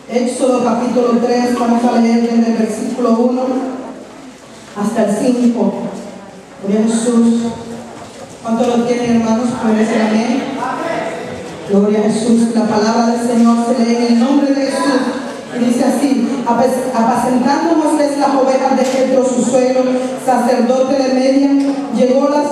Éxodo capítulo 3, vamos a leer desde el versículo 1 hasta el 5. Gloria a Jesús. ¿Cuántos lo tienen, hermanos? Pueden decir amén. Gloria a Jesús. La palabra del Señor se lee en el nombre de Jesús. Y dice así: apacentando Moisés las ovejas de Jetro, su suegro, sacerdote de Median, llevó las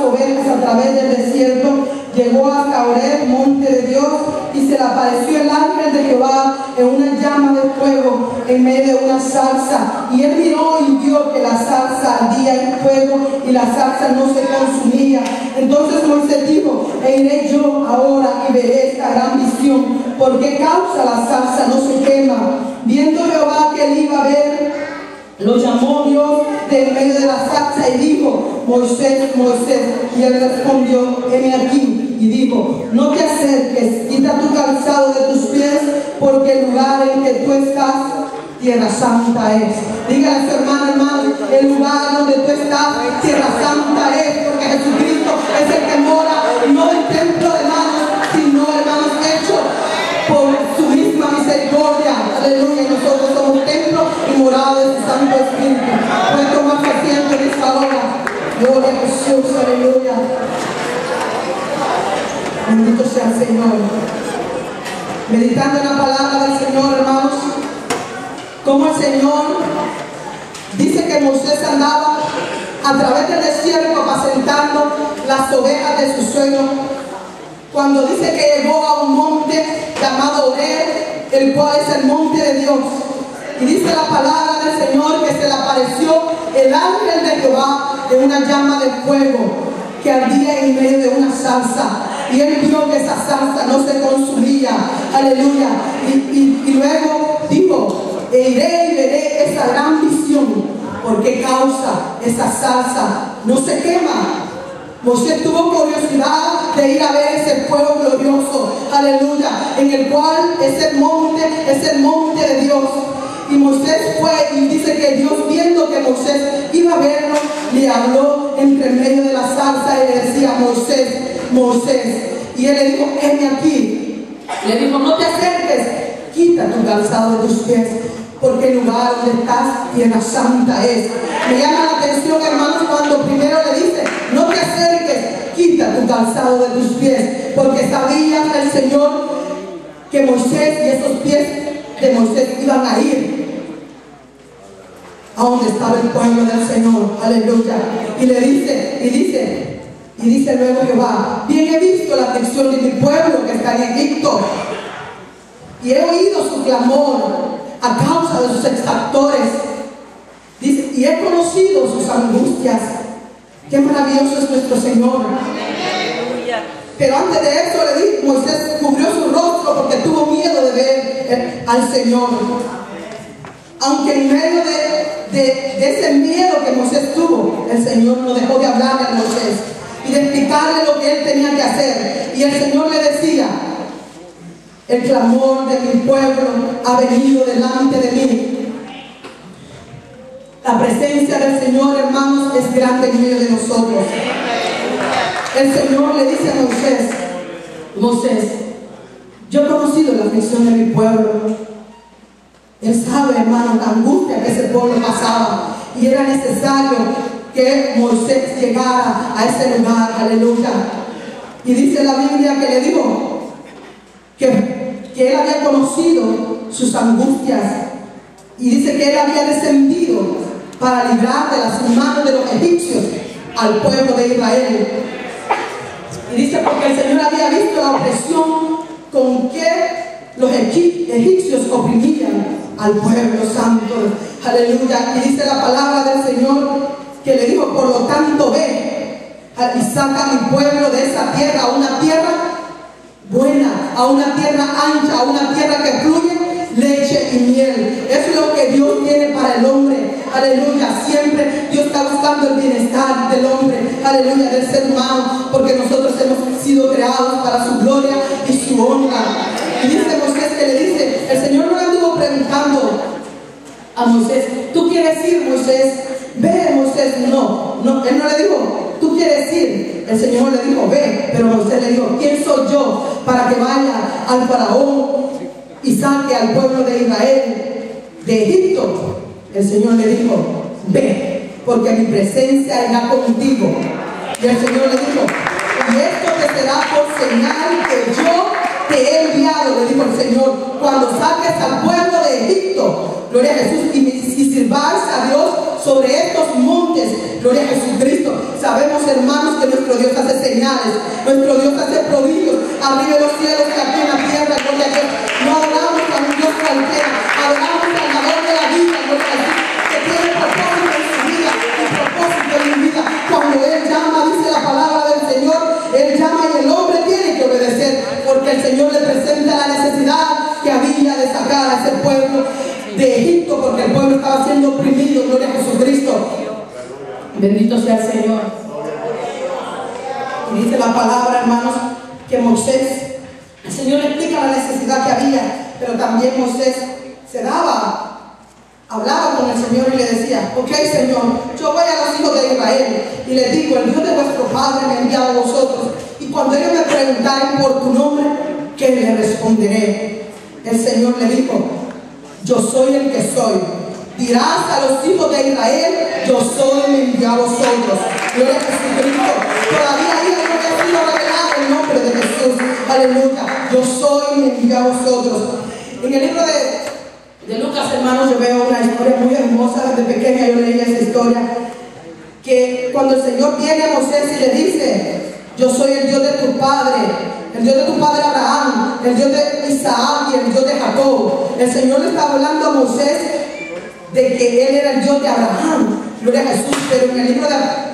ovejas a través del desierto, llegó hasta Horeb, monte de Dios, y se le apareció el ángel de Jehová en una llama de fuego en medio de una zarza. Y él miró y vio que la zarza ardía en fuego y la zarza no se consumía. Entonces Moisés dijo: iré yo ahora y veré esta gran visión. ¿Por qué causa la zarza no se quema? Viendo Jehová que él iba a ver, lo llamó Dios de en medio de la zarza y dijo: Moisés, Moisés. Y él respondió: heme aquí. Y dijo: no te acerques, quita tu calzado de tus pies, porque el lugar en que tú estás, tierra santa es. Dígale a su hermano, el lugar donde tú estás, tierra santa es, porque Jesucristo es el que mora, no el templo de manos, sino, hermanos, hecho por su misma misericordia. Aleluya. Y nosotros somos templo y morada de su Santo Espíritu. Puede tomar asiento en esta hora. Gloria a Jesús. Aleluya. Bendito sea el Señor. Meditando en la palabra del Señor, hermanos, como el Señor dice que Moisés andaba a través del desierto apacentando las ovejas de su suegro, cuando dice que llegó a un monte llamado Horeb, el cual es el monte de Dios. Y dice la palabra del Señor que se le apareció el ángel de Jehová en una llama de fuego que ardía en medio de una zarza. Y él vio que esa zarza no se consumía. Aleluya. Y luego dijo: iré y veré esa gran visión. ¿Por qué causa esa zarza no se quema? Moisés tuvo curiosidad de ir a ver ese fuego glorioso, aleluya, en el cual es el monte de Dios. Y Moisés fue, y dice que Dios, viendo que Moisés iba a verlo, le habló entre medio de la zarza y le decía: Moisés, Moisés. Y él le dijo: heme aquí. Le dijo: no te acerques, quita tu calzado de tus pies, porque el lugar donde estás, tierra santa es. Me llama la atención, hermanos, cuando primero le dice: no te acerques, quita tu calzado de tus pies, porque sabía el Señor que Moisés y esos pies de Moisés iban a ir a donde estaba el pueblo del Señor. Aleluya. Y le dice luego Jehová: bien he visto la aflicción de mi pueblo que está en Egipto, y he oído su clamor a causa de sus exactores. Dice: y he conocido sus angustias. Qué maravilloso es nuestro Señor. Pero antes de eso le dijo, Moisés cubrió su rostro porque tuvo miedo de ver al Señor. Aunque en medio de ese miedo que Moisés tuvo, el Señor no dejó de hablarle a Moisés y de explicarle lo que él tenía que hacer. Y el Señor le decía: el clamor de mi pueblo ha venido delante de mí. La presencia del Señor, hermanos, es grande en medio de nosotros. El Señor le dice a Moisés: Moisés, yo he conocido la aflicción de mi pueblo. Él sabe, hermano, la angustia que ese pueblo pasaba, y era necesario que Moisés llegara a ese lugar. Aleluya. Y dice la Biblia que le dijo que él había conocido sus angustias, y dice que él había descendido para librar de las manos de los egipcios al pueblo de Israel. Y dice porque el Señor había visto la opresión con que los egipcios oprimían al pueblo santo. Aleluya. Y dice la palabra del Señor que le dijo: por lo tanto ve y saca a mi pueblo de esa tierra, a una tierra buena, a una tierra ancha, a una tierra que fluye leche y miel. Eso es lo que Dios tiene para el hombre. Aleluya. Siempre Dios está buscando el bienestar del hombre. Aleluya. Del ser humano, porque nosotros hemos sido creados para su gloria y su honra. Y dice Moisés que le dice, el Señor no le anduvo preguntando a Moisés: ¿tú quieres ir, Moisés? Ve, Moisés. No, él no le dijo: ¿tú quieres ir? El Señor le dijo: ve. Pero Moisés le dijo: ¿quién soy yo para que vaya al faraón y saque al pueblo de Israel de Egipto, el Señor le dijo: ve, porque mi presencia irá contigo. Y el Señor le dijo: y esto te será por señal que yo te he enviado, le dijo el Señor, cuando saques al pueblo de Egipto, gloria a Jesús, y sirváis a Dios sobre estos montes, gloria a Jesucristo. Sabemos, hermanos, que nuestro Dios hace señales, nuestro Dios hace prodigios, arriba de los cielos y aquí en la tierra, gloria a Dios. No adoramos a un Dios cualquiera, adoramos al dador de la vida, gloria a Jesús, que tiene propósito en su vida y propósito en mi vida. Cuando Él llama, dice la palabra del Señor, Él llama y el hombre tiene que obedecer, porque el Señor le presenta la necesidad que había de sacar a ese pueblo de Egipto, porque el pueblo estaba siendo oprimido, gloria a Jesucristo. Bendito sea el Señor. Y dice la palabra, hermanos, que Moisés, el Señor le explica la necesidad que había, pero también Moisés hablaba con el Señor y le decía: ok, Señor, yo voy a los hijos de Israel y les digo: el Dios de vuestro padre me ha enviado a vosotros, y cuando ellos me preguntaren por tu nombre, ¿qué les responderé? El Señor le dijo: yo soy el que soy. Dirás a los hijos de Israel: yo soy, me envió a vosotros. Gloria a Jesucristo. Todavía ahí no había sido revelado el nombre de Jesús. Aleluya. Yo soy, me envió a vosotros. En el libro de Lucas, hermanos, yo veo una historia muy hermosa. Desde pequeña yo leía esa historia, que cuando el Señor viene a Moisés y le dice: yo soy el Dios de tu padre, el Dios de tu padre Abraham, el Dios de Isaac y el Dios de Jacob. El Señor le está hablando a Moisés de que Él era el Dios de Abraham, gloria a Jesús. Pero en el libro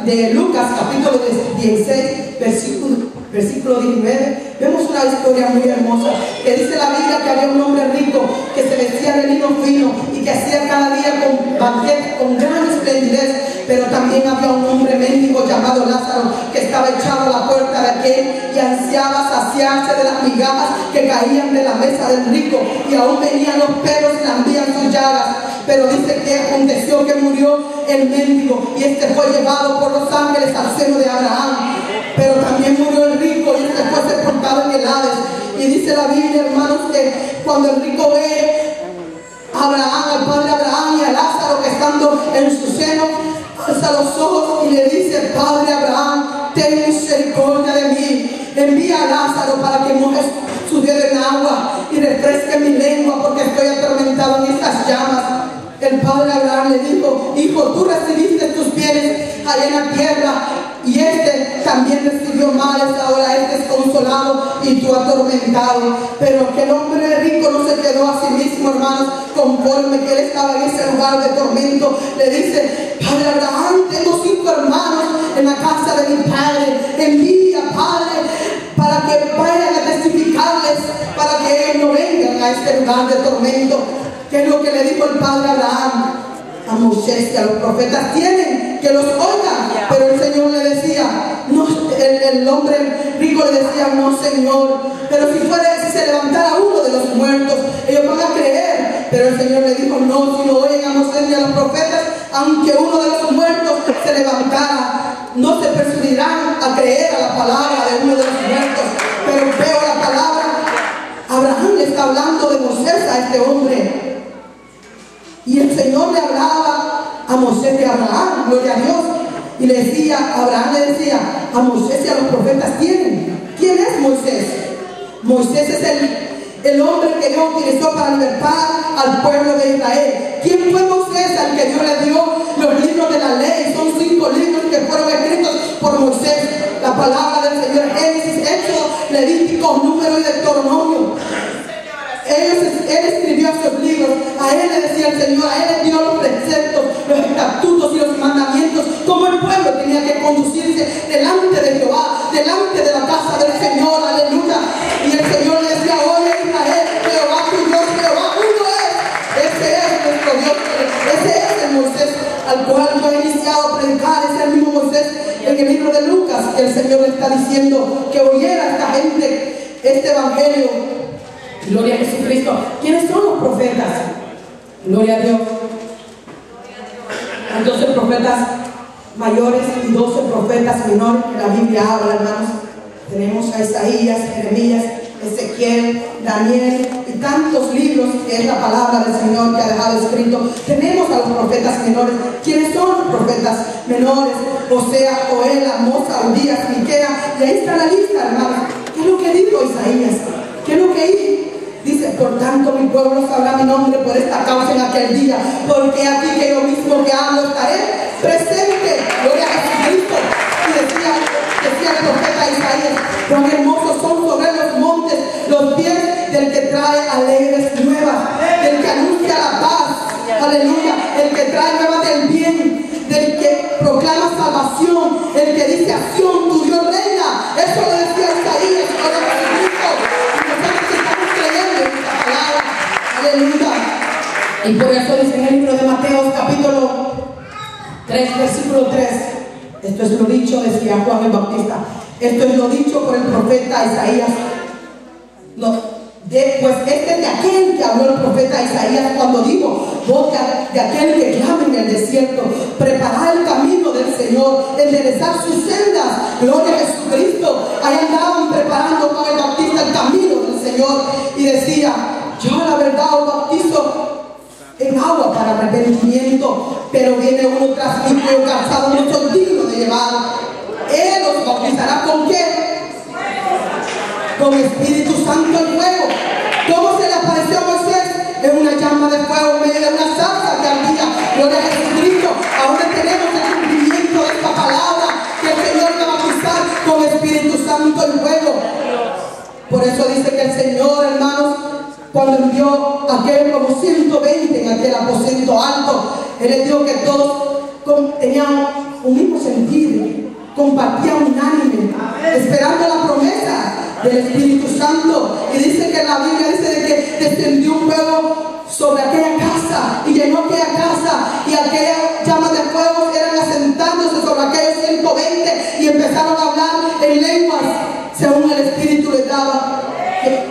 de Lucas, capítulo 16, versículo 19, vemos una historia muy hermosa, que dice la Biblia que había un hombre rico que se vestía de lino fino y que hacía cada día con banquete con gran esplendidez. Pero también había un hombre mendigo llamado Lázaro, que estaba echado a la puerta de aquel y ansiaba saciarse de las migajas que caían de la mesa del rico, y aún venían los perros y lambían sus llagas. Pero dice que aconteció que murió el mendigo, y este fue llevado por los ángeles al seno de Abraham. Pero también murió el rico, y este fue sepultado en el Hades. Y dice la Biblia, hermanos, que cuando el rico ve a Abraham, al padre Abraham, y a Lázaro que estando en su seno, alza los ojos y le dice: Padre Abraham, ten misericordia de mí, envía a Lázaro para que moje su dedo en agua y refresque mi lengua, porque estoy atormentado en estas llamas. El padre Abraham le dijo: hijo, tú recibiste tus bienes allá en la tierra, y este también recibió males, ahora este es consolado y tú atormentado. Pero aquel hombre rico no se quedó a sí mismo, hermanos, conforme que él estaba en ese lugar de tormento. Le dice: Padre Abraham, tengo 5 hermanos en la casa de mi padre, envía, Padre, para que vayan a testificarles, para que ellos no vengan a este lugar de tormento. ¿Qué es lo que le dijo el padre Abraham a Moisés y a los profetas? Tienen que los oigan. Pero el Señor le decía, no, el hombre rico le decía: no, Señor, pero si se levantara uno de los muertos, ellos van a creer. Pero el Señor le dijo: no, si no oyen a Moisés y a los profetas, aunque uno de los muertos se levantara, no se persuadirán a creer a la palabra de uno de los muertos. Pero veo la palabra, Abraham le está hablando de Moisés a este hombre. Y el Señor le hablaba a Moisés de Abraham, gloria a Dios. Y le decía, Abraham le decía a Moisés y a los profetas: ¿quién es Moisés? Moisés es el hombre que Dios utilizó para libertar al pueblo de Israel. ¿Quién fue Moisés al que Dios le dio los libros de la ley? Son 5 libros que fueron escritos por Moisés. La palabra del Señor: Génesis, Éxodo, Levítico, Número y Deuteronomio. Él escribió esos libros. A él le decía el Señor, a él le dio los preceptos, los estatutos y los mandamientos, cómo el pueblo tenía que conducirse delante de Jehová, delante de la casa del Señor. Aleluya. Y el Señor le decía: oye Israel, Jehová tu Dios, Jehová uno es. Ese es nuestro Dios. Ese es el Moisés al cual yo he iniciado a predicar. Es el mismo Moisés en el libro de Lucas, que el Señor le está diciendo que oyera a esta gente este evangelio. Gloria a Jesucristo. ¿Quiénes son los profetas? Gloria a Dios. Hay 12 profetas mayores y 12 profetas menores que la Biblia habla, hermanos. Tenemos a Isaías, Jeremías, Ezequiel, Daniel y tantos libros que es la palabra del Señor que ha dejado escrito. Tenemos a los profetas menores. ¿Quiénes son los profetas menores? Osea, Joel, Amós, Abdías, Miquea, y ahí está la lista, hermanos. ¿Qué es lo que dijo Isaías? ¿Qué es lo que hizo? Dice, por tanto mi pueblo sabrá mi nombre por esta causa en aquel día, porque aquí que yo mismo que hablo estaré presente. Gloria a Jesucristo. Y decía el profeta Isaías, cuán hermosos son sobre los montes los pies del que trae alegres nuevas, del que anuncia la paz, aleluya, el que trae nuevas del bien, del que proclama salvación, el que dice acción, tu Dios reina. Eso lo decía Isaías, gloria a Jesucristo. Y nosotros estamos creyendo en esta palabra, aleluya. Y por eso dice en el libro de Mateo capítulo 3, versículo 3, esto es lo dicho, decía Juan el Bautista, esto es lo dicho por el profeta Isaías. Pues este es de aquel que habló el profeta Isaías cuando dijo, voz de aquel que clama en el desierto, preparar el camino del Señor, enderezar sus sendas. Gloria a Jesucristo. Ahí andaban preparando con el Bautista el camino del Señor y decía, yo la verdad os bautizo en agua para arrepentimiento, pero viene uno tras mí que cansado no soy digno de llevar. Él os bautizará ¿con qué? Con Espíritu Santo y fuego. ¿Cómo se le apareció a Moisés? En una llama de fuego, en medio de una zarza que ardía. Gloria a Jesucristo. Ahora tenemos el cumplimiento de esta palabra, que el Señor va a bautizar con Espíritu Santo y fuego. Por eso dice que el Señor, hermanos, cuando envió a aquel como 120 en aquel aposento alto, Él les dijo que todos tenían un mismo sentir, compartían unánime, esperando la promesa del Espíritu Santo. Y dice que en la Biblia dice de que descendió un fuego sobre aquella casa y llenó aquella casa, y aquellas llamas de fuego eran asentándose sobre aquellos 120 y empezaron a hablar en lenguas según el Espíritu les daba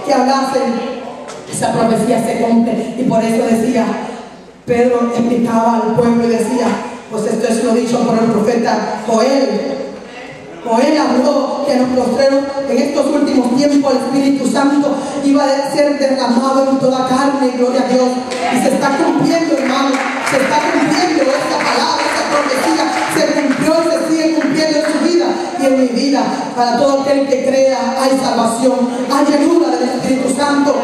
que hablasen. Esa profecía se cumple, y por eso decía, Pedro explicaba al pueblo y decía, pues esto es lo dicho por el profeta Joel. Joel habló que en los postreros, en estos últimos tiempos, el Espíritu Santo iba a ser derramado en toda carne, gloria a Dios. Y se está cumpliendo, hermano, se está cumpliendo esta palabra, esta profecía, se cumplió y se sigue cumpliendo en su vida y en mi vida. Para todo aquel que crea hay salvación, hay llenura del Espíritu Santo.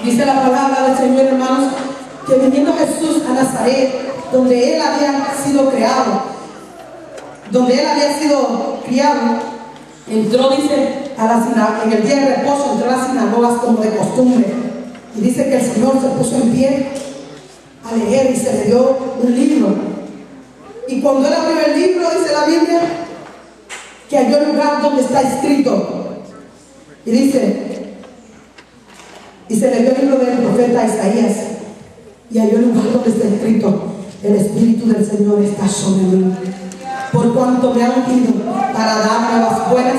Dice la palabra del Señor, hermanos, que viniendo Jesús a Nazaret, donde Él había sido creado, donde Él había sido criado, entró, dice, a la sinagoga, en el día de reposo, entró a las sinagogas como de costumbre. Y dice que el Señor se puso en pie a leer y se le dio un libro. Y cuando Él abrió el libro, dice la Biblia, que halló el lugar donde está escrito. Y dice, y se le dio el libro del profeta Isaías, y halló el lugar donde está escrito, el Espíritu del Señor está sobre mí, por cuanto me ha ungido para dar nuevas buenas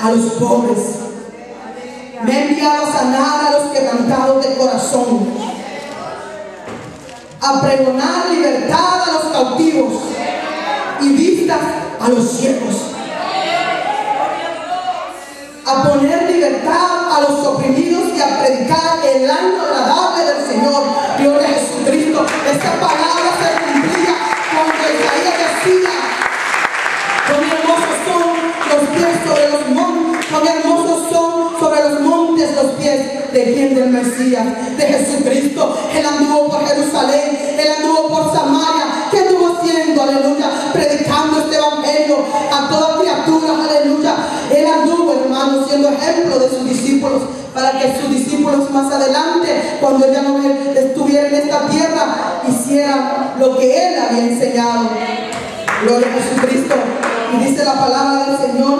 a los pobres. Me ha enviado a sanar a los quebrantados de corazón, a pregonar libertad a los cautivos y vistas a los ciegos, a poner libertad a los oprimidos y a predicar el año agradable del Señor. Gloria a Jesucristo. Esta palabra se cumplía cuando Isaías decía, cuán hermosos son los pies sobre los montes, cuán hermosos son sobre los montes los pies de quien, del Mesías, de Jesucristo. Él anduvo por Jerusalén, Él anduvo por Samaria. ¿Qué estuvo haciendo? Aleluya, predicando este evangelio a toda criatura, aleluya. Él anduvo, hermano, siendo ejemplo de sus discípulos, para que sus discípulos más adelante, cuando Él ya no estuviera en esta tierra, hicieran lo que Él había enseñado. Gloria a Jesucristo. Y dice la palabra del Señor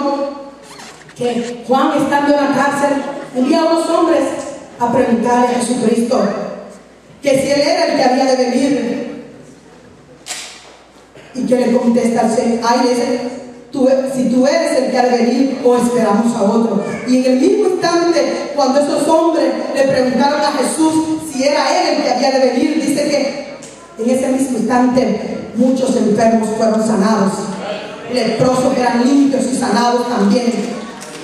que Juan, estando en la cárcel, envía a unos hombres a preguntarle a Jesucristo que si Él era el que había de venir. Y que le contesta al Señor, ay, si tú eres el que ha de venir, o esperamos a otro. Y en el mismo instante, cuando esos hombres le preguntaron a Jesús si era Él el que había de venir, dice que en ese mismo instante muchos enfermos fueron sanados, leprosos eran limpios y sanados también.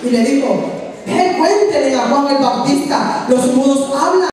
Y le dijo, Cuéntenle a Juan el Bautista, los mudos hablan.